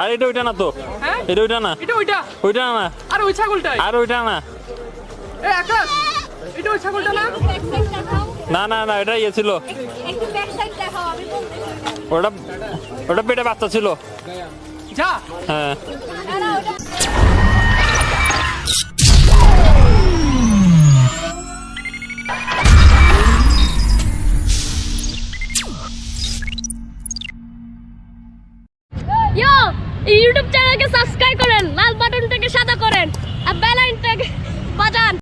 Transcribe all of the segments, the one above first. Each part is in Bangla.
আর এটা ওইটা না তো, এটা ওইটা না, এটা ওইটা ওইটা না, আর ওই ছাগলটাই, আর ওইটা না, এই আকাশ এটা ওই ছাগলটা না, না না না এটা ইয়ে ছিল, ওটা ওটা পেটে বাচ্চা ছিল। যা হ্যাঁ ইউটিউব চ্যানেলকে সাবস্ক্রাইব করেন, লাল বাটনটাকে সাদা করেন আর বেল আইকনটাকে বাজান।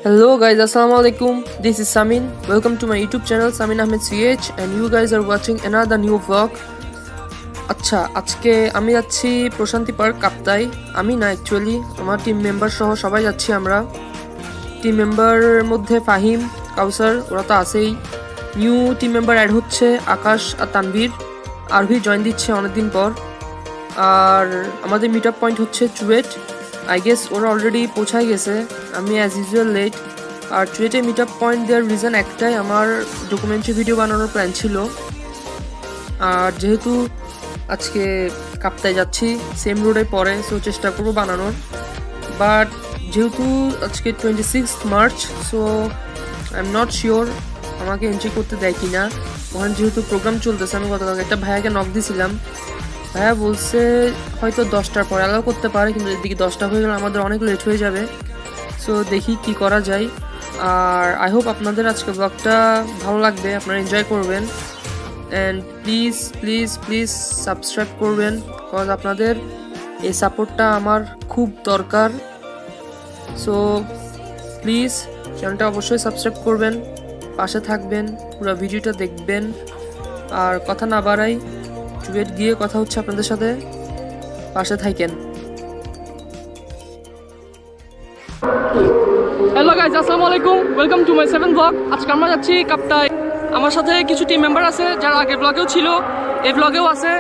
Hello guys, assalamu alaikum. This is Samin. Welcome to my YouTube channel Samin Ahmad CH and you guys are watching another new vlog. আচ্ছা, আজকে আমি যাচ্ছি প্রশান্তি পার্ক কাপ্তাই। আমি না অ্যাকচুয়ালি আমার টিম মেম্বার সহ সবাই যাচ্ছি আমরা। টিম মেম্বারের মধ্যে ফাহিম, কাউসার ওরা তো আছেই। নিউ টিম মেম্বার অ্যাড হচ্ছে আকাশ আর তানভীর। আরভি জয়েন দিচ্ছে অনেকদিন পর। আর আমাদের মিট আপ পয়েন্ট হচ্ছে চুয়েট। আই গেস ওরা অলরেডি পৌঁছায় গেছে, আমি অ্যাজ ইউজুয়াল লেট। আর চুয়েটে মিট আপ পয়েন্ট দেওয়ার রিজন একটাই, আমার ডকুমেন্টারি ভিডিও বানানোর প্ল্যান ছিল। আর যেহেতু আজকে কাপ্তাই যাচ্ছি, সেম রোডে পরে, সো চেষ্টা করবো বানানোর। বাট যেহেতু আজকে 26 March, so I am not sure আমাকে এন্ট্রি করতে দেয় কি না। ওখানে যেহেতু প্রোগ্রাম চলতেছে, আমি গতকাল একটা ভাইয়াকে নক দিয়েছিলাম, ভাইয়া বলছে হয়তো 10টার পরে অ্যালাউ করতে পারে, কিন্তু এদিকে 10টা হয়ে গেলে আমাদের অনেক লেট হয়ে যাবে। সো দেখি কি করা যায়। আর আই হোপ আপনাদের আজকে ব্লগটা ভালো লাগবে, আপনারা এনজয় করবেন। And please please please subscribe করবেন, বিকজ আপনাদের এই সাপোর্টটা আমার খুব দরকার। সো প্লিজ চ্যানেলটা অবশ্যই সাবস্ক্রাইব করবেন, পাশে থাকবেন, পুরো ভিডিওটা দেখবেন। আর কথা না বাড়াই, চুয়েট গিয়ে কথা হচ্ছে আপনাদের সাথে, পাশে থাকেন। হ্যালো গাইজ, আসসালামু আলাইকুম, welcome to my 7th blog. আজকে আমরা যাচ্ছি কাপ্তাই। আমার সাথে কিছু টিম মেম্বার আছে যারা আগের ব্লগেও ছিল, এই ব্লগেও আছে।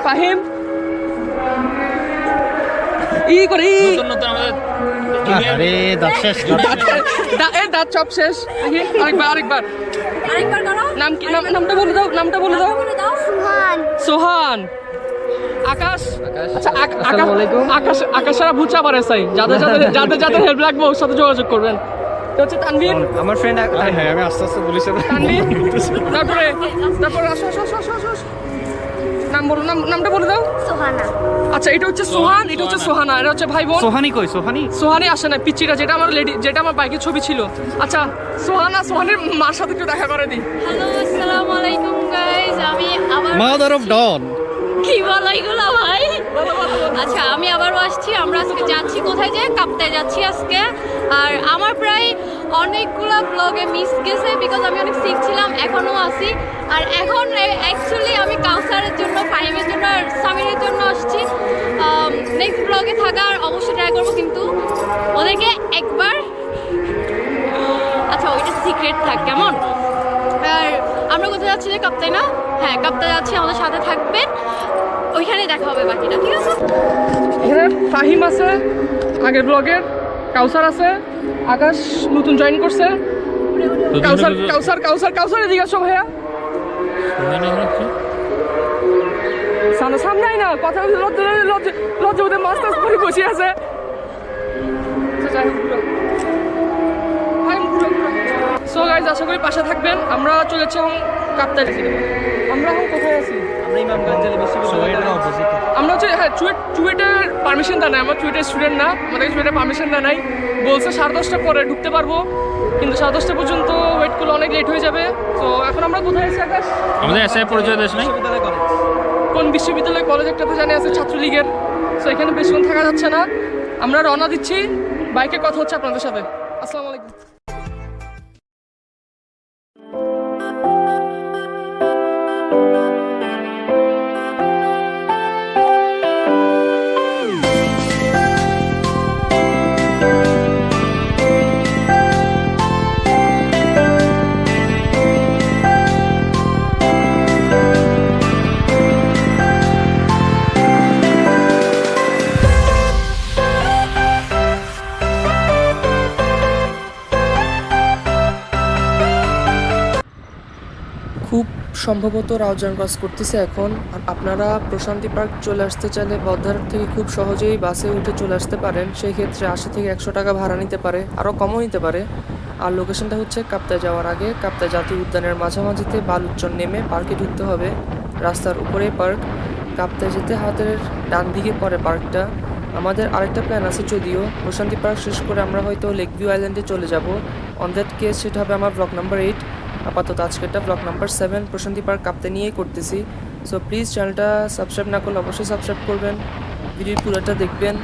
ফাহিম ই করে দাঁত চপ শেষ। আরেকবার নাম কি? নামটা বলে দাও, নামটা বলে দাও। সোহান। আকাশ। আচ্ছা আকাশ সারা ভুচা পারে চাই, যাদের হেল্প লাগবে ওর সাথে যোগাযোগ করবেন। তো হচ্ছে তানভীর, আমার ফ্রেন্ড। হ্যাঁ আমি আস্তে আস্তে বলিস। তানভীর, তারপরে নাম বলো, নামটা বলে দাও। সোহানা। আচ্ছা এটা হচ্ছে সোহান, এটা হচ্ছে সোহানা, এটা হচ্ছে ভাই বোন। সোহানি কই? সোহানি আসে না, পিচ্চিটা যেটা আমার বাইকের ছবি ছিল। আচ্ছা সোহানের মার সাথে একটু দেখা করে দিই। হ্যালো, আসসালামু আলাইকুম গাইস। আমি আবার মাদার অফ ডন। কি বলো এগুলো ভাই? আচ্ছা আমি আবারও আসছি। আমরা আজকে যাচ্ছি কোথায়, যে কাপ্তাই যাচ্ছি আজকে। আর আমার প্রায় অনেকগুলো ব্লগে মিস গেছে, বিকজ আমি অনেক সিক ছিলাম, এখনও আছি। আর এখন অ্যাকচুয়ালি আমি কাউসারের জন্য, ফাহিমের জন্য আর সামিনের জন্য আসছি। নেক্সট ব্লগে থাকার অবশ্যই ট্রাই করবো, কিন্তু ওদেরকে একবার, আচ্ছা ওইটা সিক্রেট থাক কেমন। আর আমরা কোথায় যাচ্ছি, যে কাপ্তাই না? হ্যাঁ কাপ্তাই যাচ্ছি, আমাদের সাথে থাকবেন, ওইখানেই দেখা হবে বাকিটা, ঠিক আছে? এখানে ফাহিম আছে আগের ব্লগের, কাউসার আছে, আকাশ নতুন জয়েন করছে। কাউসার এদিকে আসো ভাইয়া। সামনে আয় না, কথা লজ্জা ওদের মাছ টাছ করে বসে আছে। সো গাইজ আশা করি পাশে থাকবেন। আমরা চলেছি এখন কাপ্তাই। আমরা এখন কোথায় আছি? আমরা হচ্ছে চুয়েটের পারমিশন দেয় নাই, আমরা চুয়েটের স্টুডেন্ট না, আমাদের চুয়েটের পারমিশন দেয় নাই। বলছে 10:30টার পরে ঢুকতে পারবো, কিন্তু 10:30 পর্যন্ত ওয়েট করলে অনেক লেট হয়ে যাবে। তো এখন আমরা কোথায় আছি আকাশ? আমাদের এসআই পরিচয় দেশ নাই। কোন বিশ্ববিদ্যালয় কলেজ একটাতে জানি আছে, ছাত্রলীগের। সো এখানে বেশিক্ষণ থাকা যাচ্ছে না, আমরা রওনা দিচ্ছি। বাইকে কথা হচ্ছে আপনাদের সাথে। আসসালামু আলাইকুম। সম্ভবত রাউজান ক্রস করতেছে এখন। আর আপনারা প্রশান্তি পার্ক চলে আসতে চাইলে বদ্ধারহাট থেকে খুব সহজেই বাসে উঠে চলে আসতে পারেন। সেই ক্ষেত্রে 80 থেকে 100 টাকা ভাড়া নিতে পারে, আরও কমও নিতে পারে। আর লোকেশনটা হচ্ছে কাপ্তাই যাওয়ার আগে কাপ্তাই জাতীয় উদ্যানের মাঝামাঝিতে বালুচর নেমে পার্কে ঢুকতে হবে। রাস্তার উপরে পার্ক। কাপ্তাই যেতে হাতের ডান দিকে পড়ে পার্কটা। আমাদের আরেকটা প্ল্যান আছে, যদিও প্রশান্তি পার্ক শেষ করে আমরা হয়তো লেক ভিউ আইল্যান্ডে চলে যাব। অন দ্যাট কেস সেটা হবে আমার ব্লগ নাম্বার 8। আপাতত আজকেরটা ব্লগ নাম্বার 7 প্রশান্তি পার্ক কাপ্তাই নিয়েই করতেছি। সো প্লিজ চ্যানেলটা সাবস্ক্রাইব না করলে অবশ্যই সাবস্ক্রাইব করবেন, ভিডিও পুরোটা দেখবেন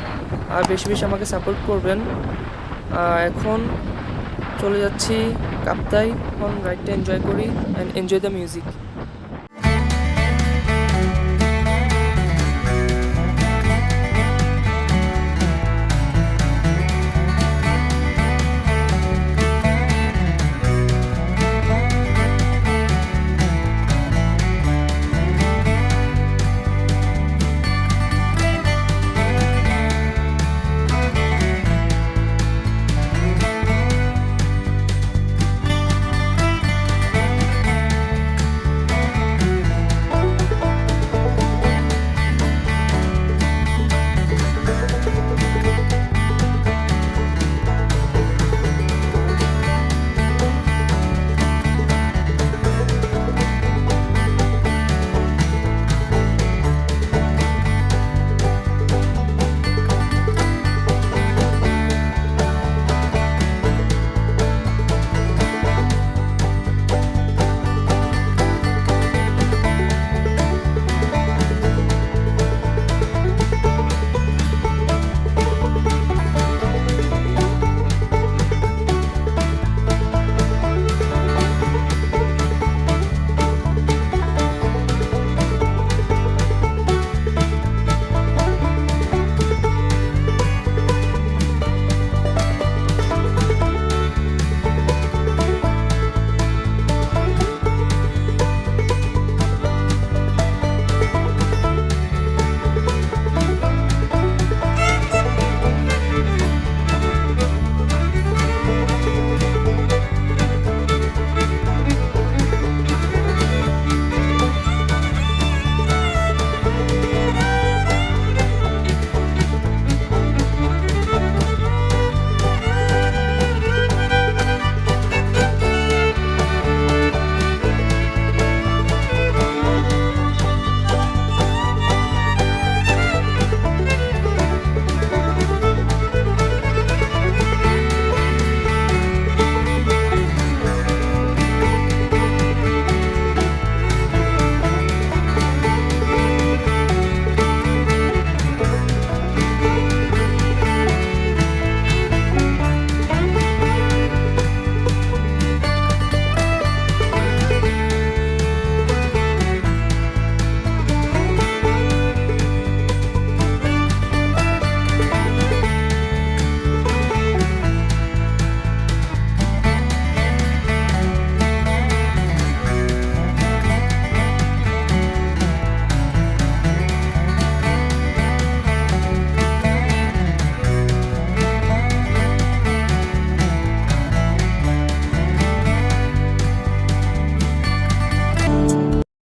আর বেশি বেশি আমাকে সাপোর্ট করবেন। এখন চলে যাচ্ছি কাপ্তাই। এখন রাইডটা এনজয় করি and enjoy the music.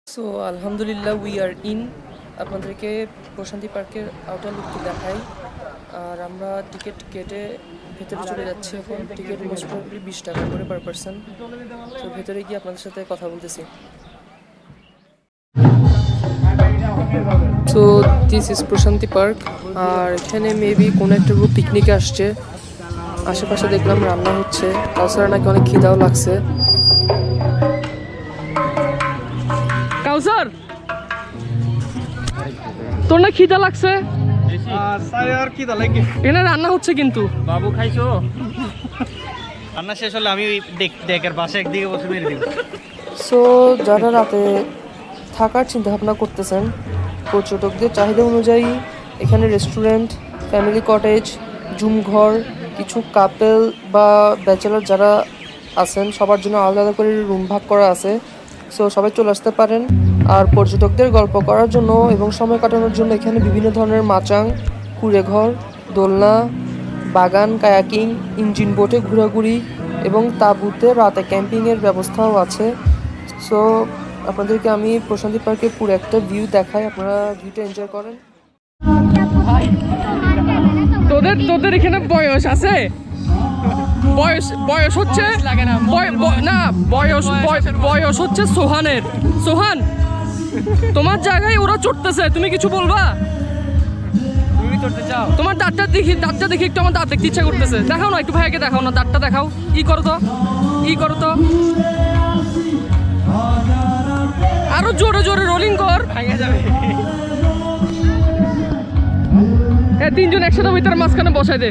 So আলহামদুলিল্লাহ উই আর ইন। আপনাদেরকে প্রশান্তি পার্কের আউটার লুকটি দেখাই। আর আমরা টিকিট কেটে ভেতরে চলে যাচ্ছি এখন। টিকিট মোস্ট প্রবাবলি 20 টাকা করে পার পারসন। তো ভেতরে গিয়ে আপনাদের সাথে কথা বলতেছি। সো দিস ইজ প্রশান্তি পার্ক। আর এখানে মেবি কোনো একটা গ্রুপ পিকনিকে আসছে। আশেপাশে দেখলাম রান্না হচ্ছে, তাছাড়া নাকি অনেক খিদাও লাগছে। কাউসার, তোর না খিদা লাগছে? আর কি লাগে এখানে রান্না হচ্ছে কিন্তু। বাবু খাইছো? রান্না শেষ হলে আমি ডেকের পাশে একদিকে বসে মেরে দিব। সো যারা রাতে থাকার চিন্তা ভাবনা করতেছেন, পর্যটকদের চাহিদা অনুযায়ী এখানে রেস্টুরেন্ট, ফ্যামিলি কটেজ, জুম ঘর, কিছু কাপল বা ব্যাচেলার যারা আছেন সবার জন্য আলাদা আলাদা করে রুম ভাগ করা আছে। সো সবাই চলে আসতে পারেন। আর পর্যটকদের গল্প করার জন্য এবং সময় কাটানোর জন্য এখানে বিভিন্ন ধরনের মাচাং, কুঁড়েঘর, দোলনা, বাগান, কায়াকিং, ইঞ্জিন বোটে ঘোরাঘুরি এবং তাঁবুতে রাতে ক্যাম্পিংয়ের ব্যবস্থাও আছে। সো আপনাদেরকে আমি প্রশান্তি পার্কের পুরো একটা ভিউ দেখাই, আপনারা ভিউটা এনজয় করেন। তোদের এখানে বয়স আছে? বয়স হচ্ছে না, বয়স হচ্ছে সোহানের। সোহান, তোমার জায়গায় ওরা চড়তেছে, তুমি কিছু বলবা? তোমার দাঁতটা দেখি একটু, আমার দাঁত দেখতে ইচ্ছা করতেছে। দেখাও না একটু, ভাইকে দেখাও না, দাঁতটা দেখাও। ই করো তো আরো জোরে জোরে রোলিং কর। তিনজন একসাথে ভিতরে মাঝখানে বসাই দে।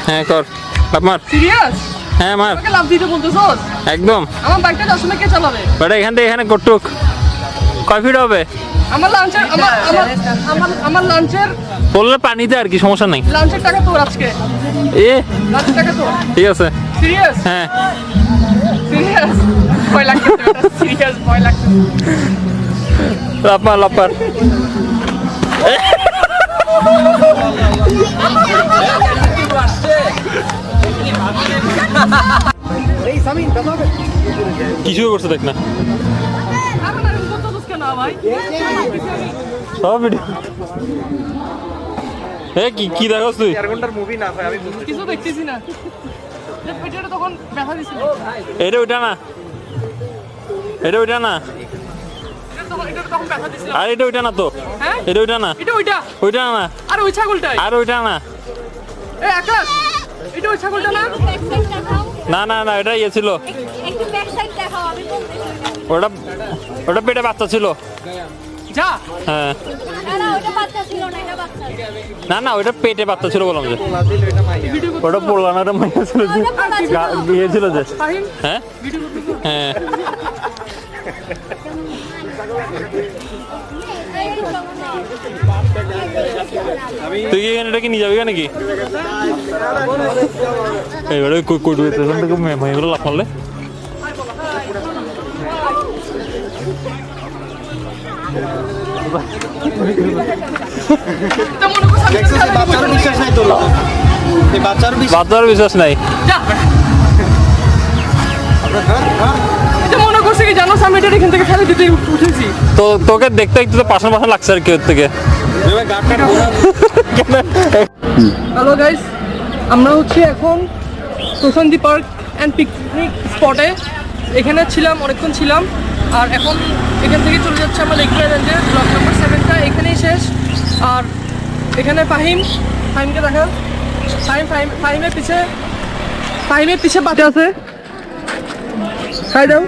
হ্যাঁ কর, লাভ মার। সিরিয়াস? হ্যাঁ মার। আমাকে লাভ দিতে বলতেছস? একদম। আমার বাইকটা আসলে কে চালাবে? বেটা এখান থেকে এখানে কটুক কয় ফিট হবে? আমার লাঞ্চের বললে পানিতে আর কি, সমস্যা নাই। লাঞ্চের টাকা তোর আজকে। লাঞ্চের টাকা তোর। ঠিক আছে। সিরিয়াস? হ্যাঁ সিরিয়াস। ভয় লাগতেছে, সিরিয়াস ভয় লাগতেছে। লাভ মার, লাভ মার। কিছু করছে দেখ না সব ভিডিও। কি কি দেখছ তুই? 4 ঘন্টার মুভি না ভাই, আমি কিছু দেখতেছি না। পেটেটা তখন ব্যথা দিছিল। এটা ওইটা না, এটা ওইটা না, এটা তখন ব্যথা দিছিল। আর এটা ওইটা না তো। হ্যাঁ এটা ওইটা না, এটা ওইটা ওইটা না, আর ওই ছাগলটাই, আর ওইটা না, এই আকাশ, এটা ওই ছাগলটা না? না না না, এটা ইয়ে ছিল, একটু ব্যাক সাইড দেখাও, আমি বলতেছি ওটা ওটা পেটে বাচ্চা ছিল। যা। হ্যাঁ না না, ওটা বাচ্চা ছিল না, এটা বাচ্চা ছিল। না না, ওইটা পেটে বাচ্চা ছিল বললাম যে। ওটা পোলা না, ওটা মাইয়া ছিল যে, বিয়ে ছিল যে। ফাহিম, হ্যাঁ হ্যাঁ। তুই কি এখানে এটাকে নিয়ে যাবি নাকি? এবারে স্টেশন থেকে মেয়েগুলো লাফ মারলে বাচ্চার বিশ্বাস নাই। যা। এটা মনে করছে কি জানো, আমি এটা এখান থেকে ফেলে দিতে উঠেছি। তো তোকে দেখতে একটু তো পাশান পাশান লাগছে আর কি ওর থেকে। হ্যালো গাইস, আমরা হচ্ছে এখন প্রশান্তি পার্ক অ্যান্ড পিকনিক স্পটে। এখানে ছিলাম, অনেকক্ষণ ছিলাম, আর এখন এখান থেকে চলে যাচ্ছে আমরা লেক আইল্যান্ডে। ব্লক নাম্বার 7টা এখানেই শেষ। আর এখানে ফাহিমকে দেখান। ফাহিমের পিছে বাচ্চা আছে। খাই দাও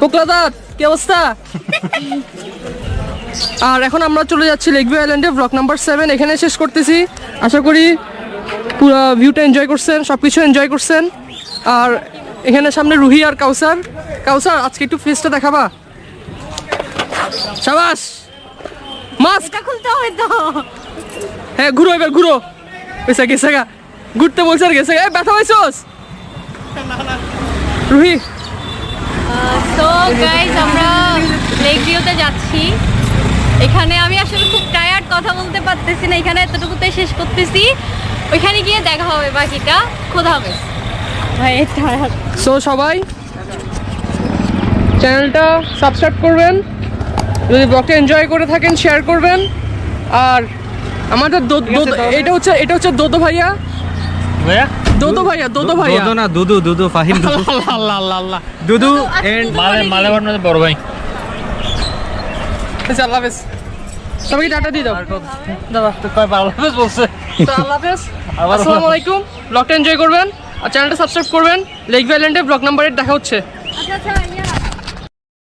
পোকলাদার, কি অবস্থা? আর এখন আমরা চলে যাচ্ছি লেক ভিউ আইল্যান্ডে, ব্লক নাম্বার 7 এখানে শেষ করতেছি। আশা করি পুরো ভিউটা এনজয় করছেন, সব কিছু এনজয় করছেন। আর এখানে সামনে রুহি আর কাউসার। কাউসার, আজকে একটু ফেসটা দেখাবা? শাবাশ, মাস্ক খুলতে হবে তো। হ্যাঁ, ঘুরো এবার, ঘুরো। গেছে গা, ঘুরতে বলছে আর গেছে। ব্যথা পাইছোস রুহি? তো গাইস, আমরা লেক ভিউতে যাচ্ছি। এখানে আমি আসলে খুব টায়ার্ড, কথা বলতে পারতেছি না, এখানে এতটুকুতে শেষ করতেছি। ওইখানে গিয়ে দেখা হবে বাকিটা। খোদা হাফেজ ভাই। সো সবাই চ্যানেলটা সাবস্ক্রাইব করবেন, যদি ব্লগটা এনজয় করে থাকেন শেয়ার করবেন। আর আমাদের এটা হচ্ছে দোদো ভাইয়া। দোদো ভাইয়া না, দুদু ফাহিম দুদু। আল্লাহ আল্লাহ আল্লাহ। দুদু এন্ড মালে বড় ভাই। আচ্ছা, আল্লাহ হাফেজ। সবাইকে টাটা দিয়ে দাও। দাদা তো কয় ভালো বলছে। তো আল্লাহ হাফেজ, আসসালামু আলাইকুম। ব্লগটা এনজয় করবেন আর চ্যানেলটা সাবস্ক্রাইব করবেন। লেক ভিউ আইল্যান্ডে ব্লগ নাম্বার 8 দেখা হচ্ছে। আচ্ছা আচ্ছা।